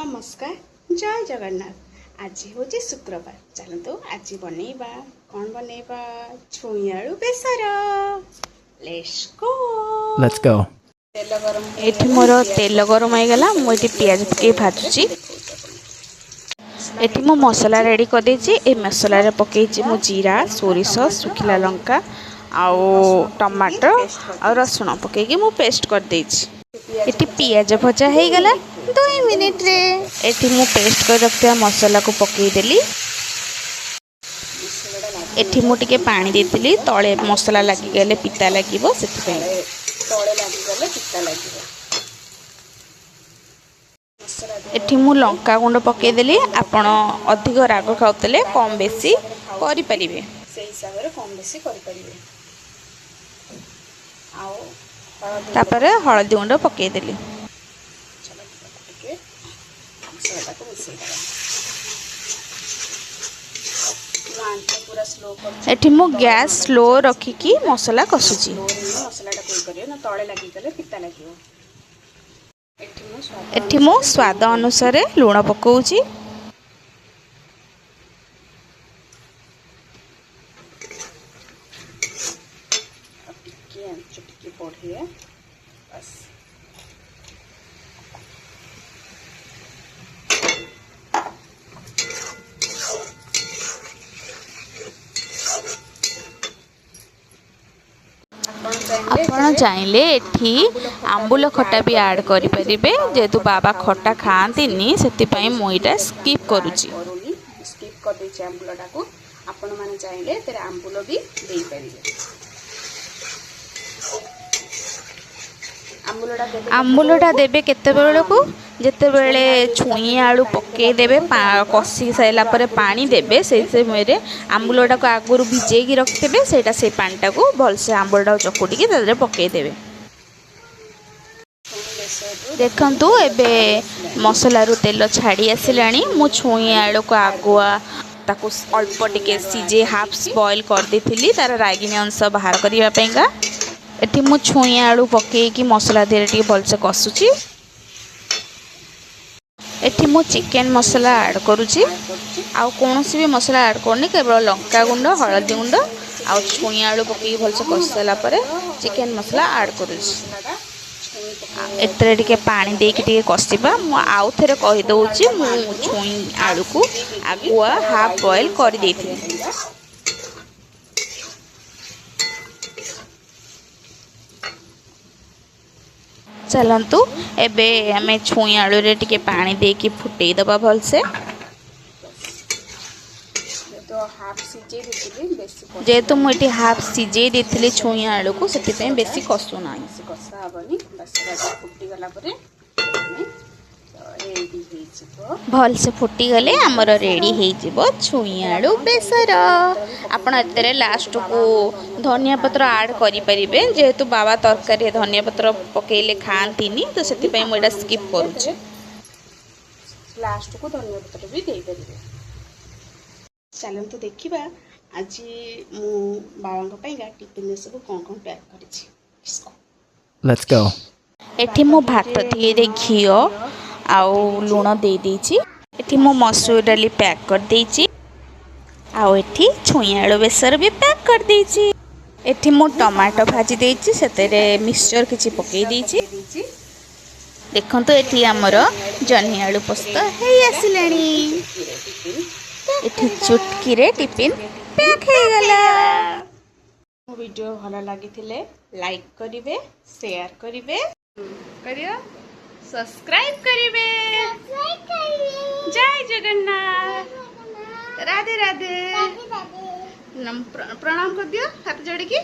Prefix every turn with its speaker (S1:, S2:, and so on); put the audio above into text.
S1: नमस्कार जय जगन्नाथ। आज हूँ शुक्रवार। चलतु आज बनैबा कौन बनैबा छुई आलू बेसर।
S2: Let's go.
S3: एठी मोर तेल गरम हो गला मुझे पियाज पके भाजुची। एठी मो मसला रेडी कर देछि। ए मसला रे पकेछि मो जीरा सोरिष सुखिला लंका आउ टमाटर और रसुण पकेकि मो पेस्ट कर देछि। एठी पियाज भजा हो गला 2 मिनिट रे। एठी मो पेस्ट कर रखिया मसला को पके देली। एठी मो टिके पानी देतिली तळे मसला लागि गेले पिता लागिवो सेति पय
S1: तले लगी गले पिता लगे।
S3: एठी मु लंका गुंड पके देली। आपण अधिक राग खाउतले कम बेसी करि परिबे
S1: से हिसाब रे कम बेसी करि परिबे। आओ
S3: तापर हळदी गुंड पके देली।
S1: चलो टिके मसला को मिसै दे। पूरा स्लो कर।
S3: एठी मु गैस स्लो रखी की मसला कसुची।
S1: मसला टा कोइ करियो ना तळे लागि गले पिता लागियो।
S3: एठी मु स्वाद अनुसार लूण पकाउची।
S1: टिके बढ़िया बस।
S3: आपण चाहिले एठी आंबुल खट्टा भी ऐड करि परिबे। जेतु बाबा खट्टा खाआंतीनी सेति पई मोइटा स्किप करूची।
S1: स्किप कर देछि आंबुलटा को। आपण माने चाहिले तेरे आंबुल भी देई परिबे।
S3: आंबुलटा देबे केते बेले को जेते बेले छुई आलू पके देबे कसी साइला परे पानी देबे। से समय रे आंबुलटा को आगुरु भिजे की रखिबे। सेटा से पानीटा को भल से आंबुलटा चकुटी के तादरे पके देबे। देखंतु एबे मसला रु तेल छाड़ी आसिलानी। मु छुई आलू को आगुआ ताको अल्प टिके सीजे हाफ बॉईल कर देथिली तार रागिनी अंश बाहर करिया पेंगा। एठी मु छुई आलू पके की मसला देरे टिके भल से कसुची। एठी मु चिकन मसला ऐड करूची। आउ कोनोसी भी मसला ऐड करनी केवल लंका गुंड हळदी गुंड आउ छुई आलू पके भल से कसला परे चिकन मसला ऐड करूची। एतरे टिके पानी दे के टिके कसिबा। मु आउ थेरे कहि दउची मु छुई आलू को आगुआ हाफ बॉईल कर देथिली। चलतु एबे हमें छुई आलू रे टिके पानी दे की फुटई दबा भल से।
S1: तो हाफ सीजे देथिली बेसी
S3: जेतु मुटी हाफ सिजे देथिली छुई आलू को सेति पे बेसी कसु नाही।
S1: कसा हबनी बस फुटी गला परे रेडी हेइ छिबो।
S3: भल से फुटी गले हमर रेडी हेइ जिवो छुई आलू बेसर। आपण एतरे लास्ट को धनिया पत्र ऐड करि परिबे। जेतु बाबा तरकारी धनिया पत्र पकेले खांतीनी तो सेति पे मोइडा स्किप करूची।
S1: लास्ट को धनिया पत्र भी देई परिबे। चलंतु देखिबा आज मु बाबांग पईगा टिफिन सब कोन कोन पैक करिछि।
S2: Let's go.
S3: एठी मो भात दिए घिओ आउ लूण दे देछि। एठी मो मसूर डाली पैक कर देछि। आउ एठी छुई आलू बेसर भी पैक कर देछि। एठी मो टमाटो भाजी देछि सेतेरे मिक्सचर किछि पके देछि। देखंतु एठी हमर जन्ही आलू पोस्त हेइ आसिलानी। एठी चुटकी रे टिफिन पैक हे गला।
S1: मो वीडियो भलो लागिथिले लाइक करिवे शेयर करिवे करियो सब्सक्राइब करिवे। जय जगन्नाथ। राधे राधे। प्रणाम कर दियो हाथ जोड़ के।